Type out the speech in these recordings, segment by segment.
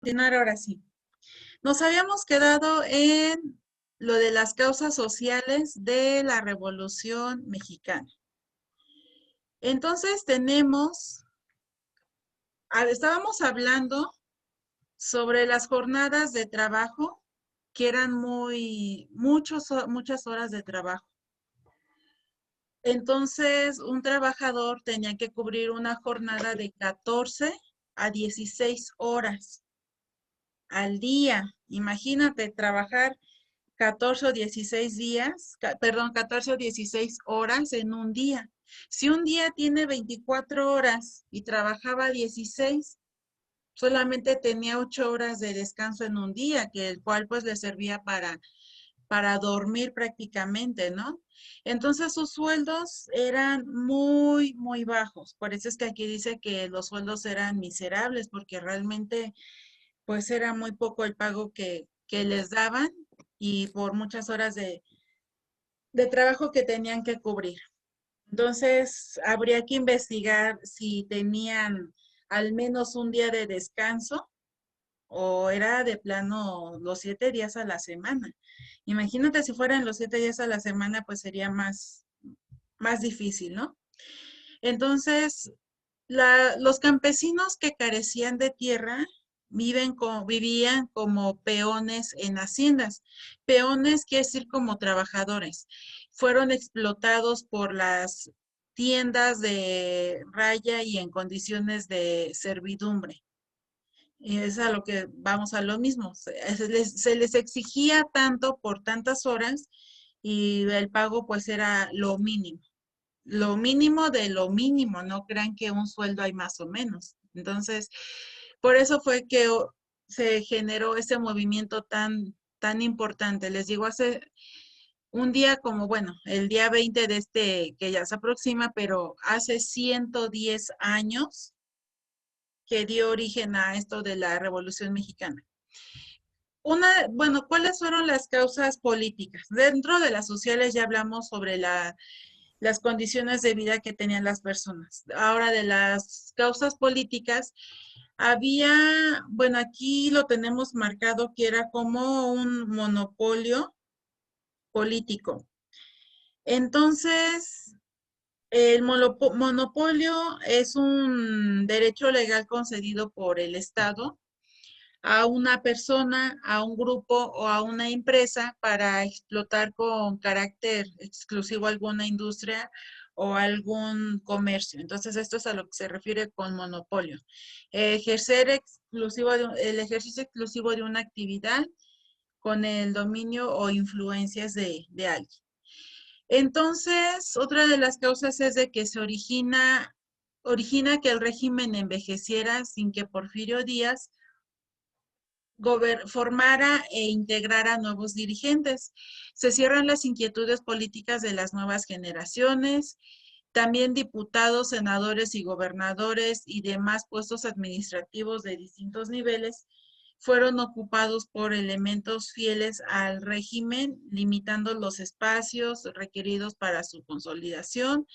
Continuar ahora sí. Nos habíamos quedado en lo de las causas sociales de la Revolución Mexicana. Entonces estábamos hablando sobre las jornadas de trabajo, que eran muchas horas de trabajo. Entonces, un trabajador tenía que cubrir una jornada de 14 a 16 horas al día. Imagínate trabajar 14 o 16 días, perdón, 14 o 16 horas en un día. Si un día tiene 24 horas y trabajaba 16, solamente tenía 8 horas de descanso en un día, que el cual pues le servía para dormir prácticamente, ¿no? Entonces sus sueldos eran muy bajos. Por eso es que aquí dice que los sueldos eran miserables, porque realmente pues era muy poco el pago que les daban y por muchas horas de trabajo que tenían que cubrir. Entonces, habría que investigar si tenían al menos un día de descanso o era de plano los 7 días a la semana. Imagínate si fueran los 7 días a la semana, pues sería más difícil, ¿no? Entonces, los campesinos que carecían de tierra vivían como peones en haciendas. Peones quiere decir como trabajadores. Fueron explotados por las tiendas de raya y en condiciones de servidumbre. Y es a lo que vamos a lo mismo. Se les exigía tanto por tantas horas y el pago pues era lo mínimo de lo mínimo, no crean que un sueldo hay más o menos. Entonces, por eso fue que se generó ese movimiento tan importante. Les digo, hace un día como, bueno, el día 20 de este que ya se aproxima, pero hace 110 años que dio origen a esto de la Revolución Mexicana. Bueno, ¿cuáles fueron las causas políticas? Dentro de las sociales ya hablamos sobre las condiciones de vida que tenían las personas. Ahora, de las causas políticas, bueno, aquí lo tenemos marcado que era como un monopolio político. Entonces, el monopolio es un derecho legal concedido por el Estado a una persona, a un grupo o a una empresa para explotar con carácter exclusivo alguna industria o algún comercio. Entonces, esto es a lo que se refiere con monopolio. El ejercicio exclusivo de una actividad con el dominio o influencias de alguien. Entonces, otra de las causas es de que origina que el régimen envejeciera sin que Porfirio Díaz formara e integrara nuevos dirigentes. Se cierran las inquietudes políticas de las nuevas generaciones, también diputados, senadores y gobernadores y demás puestos administrativos de distintos niveles fueron ocupados por elementos fieles al régimen, limitando los espacios requeridos para su consolidación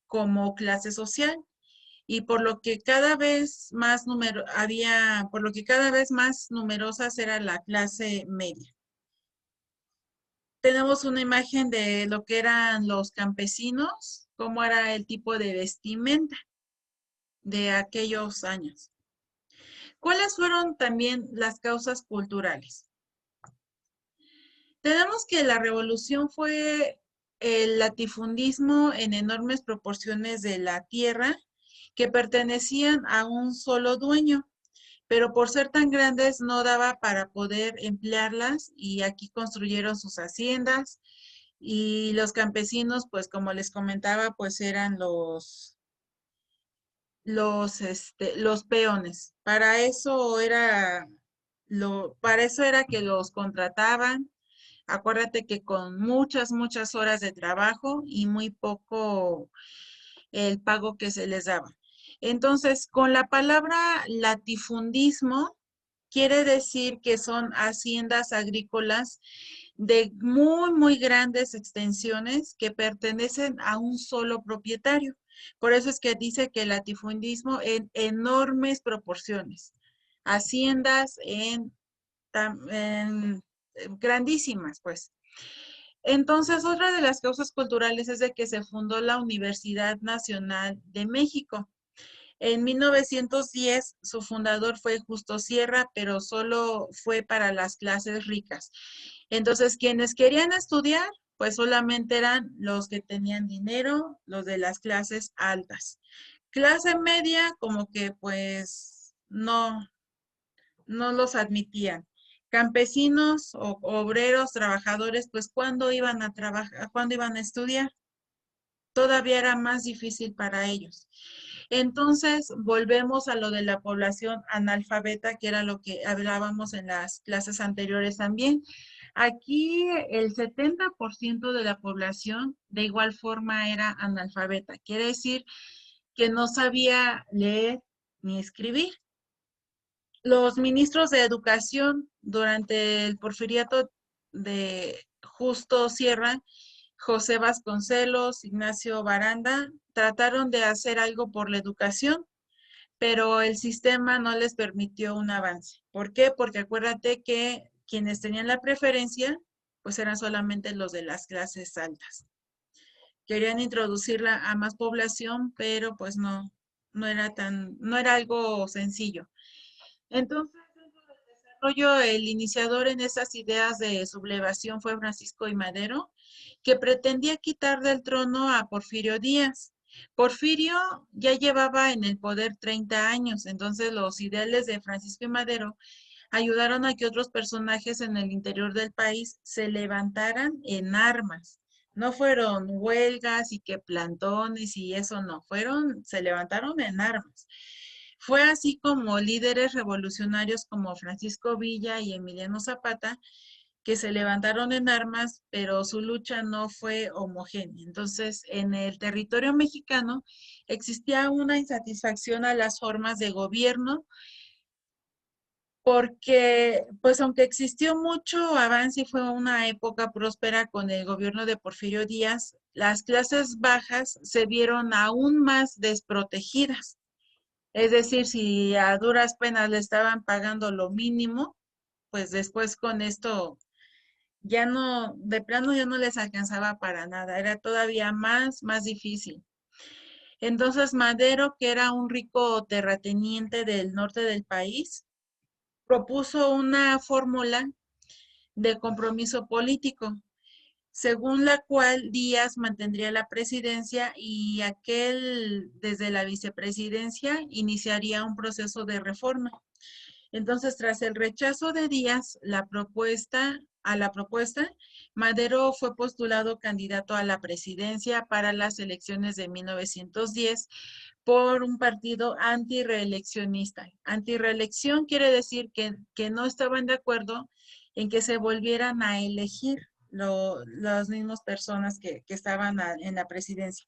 como clase social y por lo que cada vez más numerosas era la clase media. Tenemos una imagen de lo que eran los campesinos, cómo era el tipo de vestimenta de aquellos años. ¿Cuáles fueron también las causas culturales? Tenemos que la revolución fue el latifundismo en enormes proporciones de la tierra que pertenecían a un solo dueño, pero por ser tan grandes no daba para poder emplearlas y aquí construyeron sus haciendas y los campesinos, pues como les comentaba, pues eran los peones. Para eso era que los contrataban. Acuérdate que con muchas horas de trabajo y muy poco el pago que se les daba. Entonces, con la palabra latifundismo, quiere decir que son haciendas agrícolas de muy grandes extensiones que pertenecen a un solo propietario. Por eso es que dice que el latifundismo en enormes proporciones. haciendas grandísimas, pues. Entonces, otra de las causas culturales es de que se fundó la Universidad Nacional de México. En 1910, su fundador fue Justo Sierra, pero solo fue para las clases ricas. Entonces, quienes querían estudiar, pues solamente eran los que tenían dinero, los de las clases altas. Clase media, como que pues no los admitían. Campesinos o obreros, trabajadores, pues ¿cuándo iban a trabajar, cuándo iban a estudiar? Todavía era más difícil para ellos. Entonces, volvemos a lo de la población analfabeta, que era lo que hablábamos en las clases anteriores también. Aquí el 70% de la población de igual forma era analfabeta. Quiere decir que no sabía leer ni escribir. Los ministros de educación durante el porfiriato de Justo Sierra, José Vasconcelos, Ignacio Baranda, trataron de hacer algo por la educación, pero el sistema no les permitió un avance. ¿Por qué? Porque acuérdate que quienes tenían la preferencia, pues eran solamente los de las clases altas. Querían introducirla a más población, pero pues no era algo sencillo. Entonces, el iniciador en esas ideas de sublevación fue Francisco I. Madero, que pretendía quitar del trono a Porfirio Díaz. Porfirio ya llevaba en el poder 30 años, entonces los ideales de Francisco I. Madero ayudaron a que otros personajes en el interior del país se levantaran en armas. No fueron huelgas y que plantones y eso no, se levantaron en armas. Fue así como líderes revolucionarios como Francisco Villa y Emiliano Zapata que se levantaron en armas, pero su lucha no fue homogénea. Entonces, en el territorio mexicano existía una insatisfacción a las formas de gobierno porque, pues aunque existió mucho avance y fue una época próspera con el gobierno de Porfirio Díaz, las clases bajas se vieron aún más desprotegidas. Es decir, si a duras penas le estaban pagando lo mínimo, pues después con esto ya no, de plano ya no les alcanzaba para nada, era todavía más difícil. Entonces Madero, que era un rico terrateniente del norte del país, propuso una fórmula de compromiso político, según la cual Díaz mantendría la presidencia y aquel desde la vicepresidencia iniciaría un proceso de reforma. Entonces, tras el rechazo de Díaz, a la propuesta, Madero fue postulado candidato a la presidencia para las elecciones de 1910 por un partido antireeleccionista. Antireelección quiere decir que no estaban de acuerdo en que se volvieran a elegir las mismas personas que estaban en la presidencia.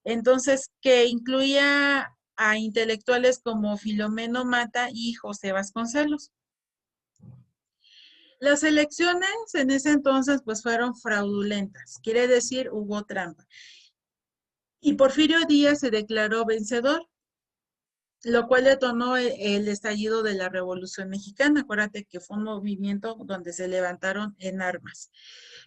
Entonces, que incluía a intelectuales como Filomeno Mata y José Vasconcelos. Las elecciones en ese entonces pues fueron fraudulentas, quiere decir hubo trampa. Y Porfirio Díaz se declaró vencedor, lo cual detonó el estallido de la Revolución Mexicana. Acuérdate que fue un movimiento donde se levantaron en armas.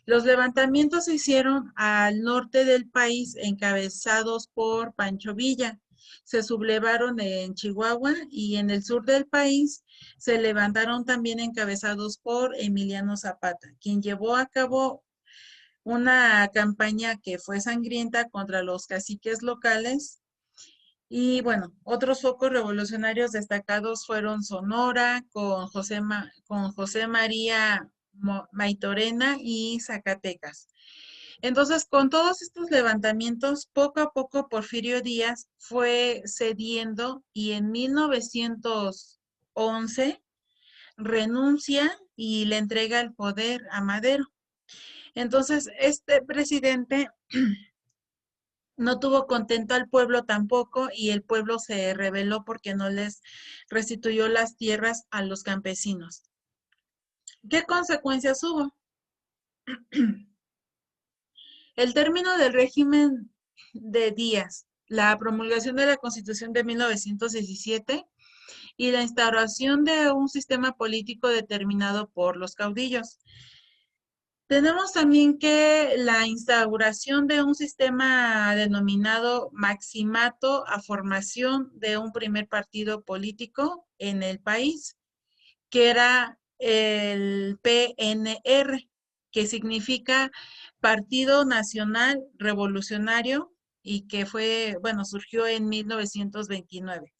Los levantamientos se hicieron al norte del país encabezados por Pancho Villa. Se sublevaron en Chihuahua y en el sur del país se levantaron también encabezados por Emiliano Zapata, quien llevó a cabo una campaña que fue sangrienta contra los caciques locales. Y bueno, otros focos revolucionarios destacados fueron Sonora con José María Maitorena y Zacatecas. Entonces, con todos estos levantamientos, poco a poco Porfirio Díaz fue cediendo y en 1911 renuncia y le entrega el poder a Madero. Entonces, este presidente no tuvo contento al pueblo tampoco y el pueblo se rebeló porque no les restituyó las tierras a los campesinos. ¿Qué consecuencias hubo? El término del régimen de Díaz, la promulgación de la Constitución de 1917 y la instauración de un sistema político determinado por los caudillos. Tenemos también que la instauración de un sistema denominado maximato a formación de un primer partido político en el país, que era el PNR, que significa Partido Nacional Revolucionario y que fue, bueno, surgió en 1929.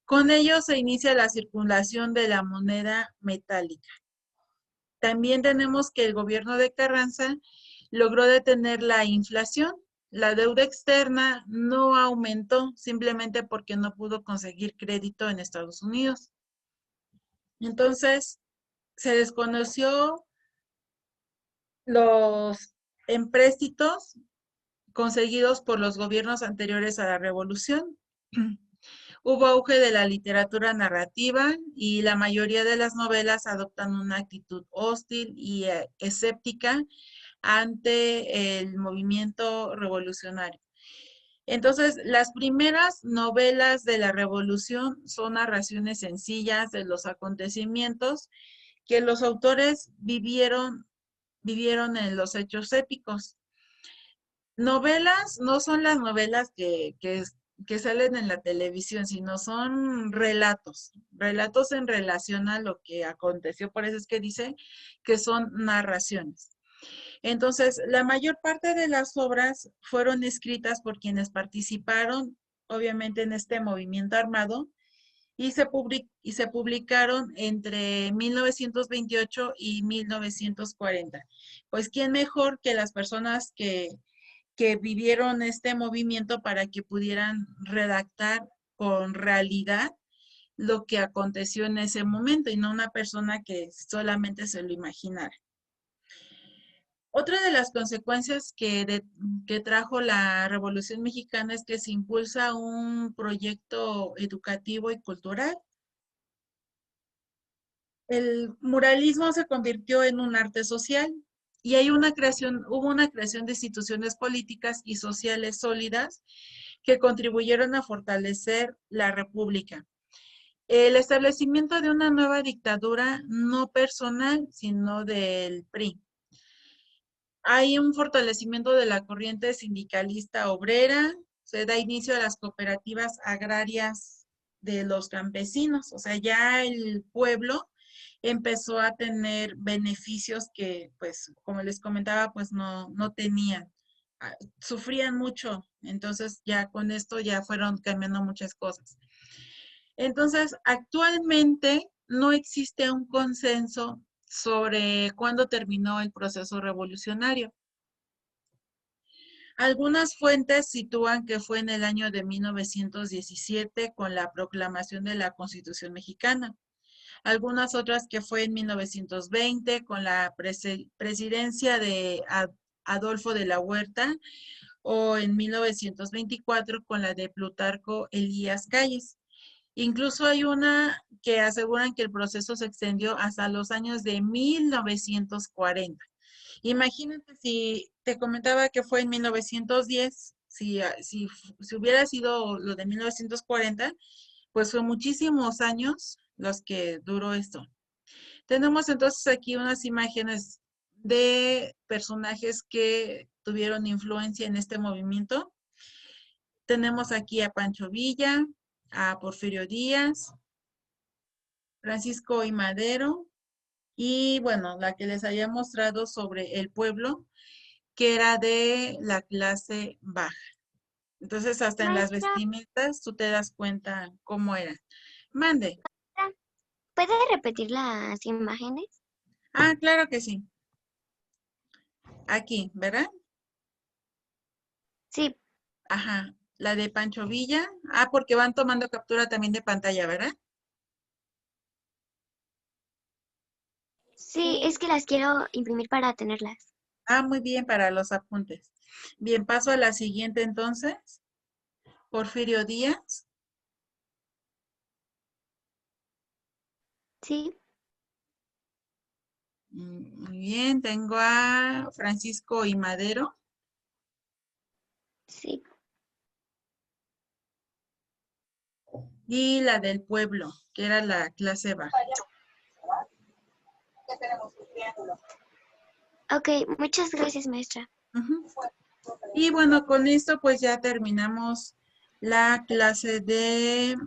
Con ello se inicia la circulación de la moneda metálica. También tenemos que el gobierno de Carranza logró detener la inflación. La deuda externa no aumentó simplemente porque no pudo conseguir crédito en Estados Unidos. Entonces, se desconoció los empréstitos conseguidos por los gobiernos anteriores a la revolución. Hubo auge de la literatura narrativa y la mayoría de las novelas adoptan una actitud hostil y escéptica ante el movimiento revolucionario. Entonces, las primeras novelas de la revolución son narraciones sencillas de los acontecimientos que los autores vivieron en los hechos épicos. Novelas no son las novelas que salen en la televisión, sino son relatos en relación a lo que aconteció. Por eso es que dice que son narraciones. Entonces, la mayor parte de las obras fueron escritas por quienes participaron, obviamente, en este movimiento armado y se publicaron entre 1928 y 1940. Pues, ¿quién mejor que las personas que vivieron este movimiento para que pudieran redactar con realidad lo que aconteció en ese momento y no una persona que solamente se lo imaginara? Otra de las consecuencias que trajo la Revolución Mexicana es que se impulsa un proyecto educativo y cultural. El muralismo se convirtió en un arte social y hubo una creación de instituciones políticas y sociales sólidas que contribuyeron a fortalecer la República. El establecimiento de una nueva dictadura no personal, sino del PRI. Hay un fortalecimiento de la corriente sindicalista obrera, se da inicio a las cooperativas agrarias de los campesinos, o sea, ya el pueblo empezó a tener beneficios que, pues, como les comentaba, pues no tenían. Sufrían mucho, entonces ya con esto ya fueron cambiando muchas cosas. Entonces, actualmente no existe un consenso sobre cuándo terminó el proceso revolucionario. Algunas fuentes sitúan que fue en el año de 1917 con la proclamación de la Constitución mexicana. Algunas otras que fue en 1920 con la presidencia de Adolfo de la Huerta o en 1924 con la de Plutarco Elías Calles. Incluso hay una que aseguran que el proceso se extendió hasta los años de 1940. Imagínate si te comentaba que fue en 1910, si hubiera sido lo de 1940, pues fue muchísimos años los que duró esto. Tenemos entonces aquí unas imágenes de personajes que tuvieron influencia en este movimiento. Tenemos aquí a Pancho Villa, a Porfirio Díaz, Francisco I. Madero y bueno, la que les había mostrado sobre el pueblo, que era de la clase baja. Entonces, hasta en las Maestra, vestimentas tú te das cuenta cómo era. Mande. ¿puede repetir las imágenes? Ah, claro que sí. Aquí, ¿verdad? Sí, Ajá. La de Pancho Villa. Ah, porque van tomando captura también de pantalla, ¿verdad? sí, es que las quiero imprimir para tenerlas. Ah, muy bien, para los apuntes. Bien, paso a la siguiente entonces. Porfirio Díaz. Sí, Muy bien, tengo a Francisco I. Madero. sí, y la del pueblo, que era la clase baja. Ok, muchas gracias, maestra. Ujú. Y bueno, con esto pues ya terminamos la clase de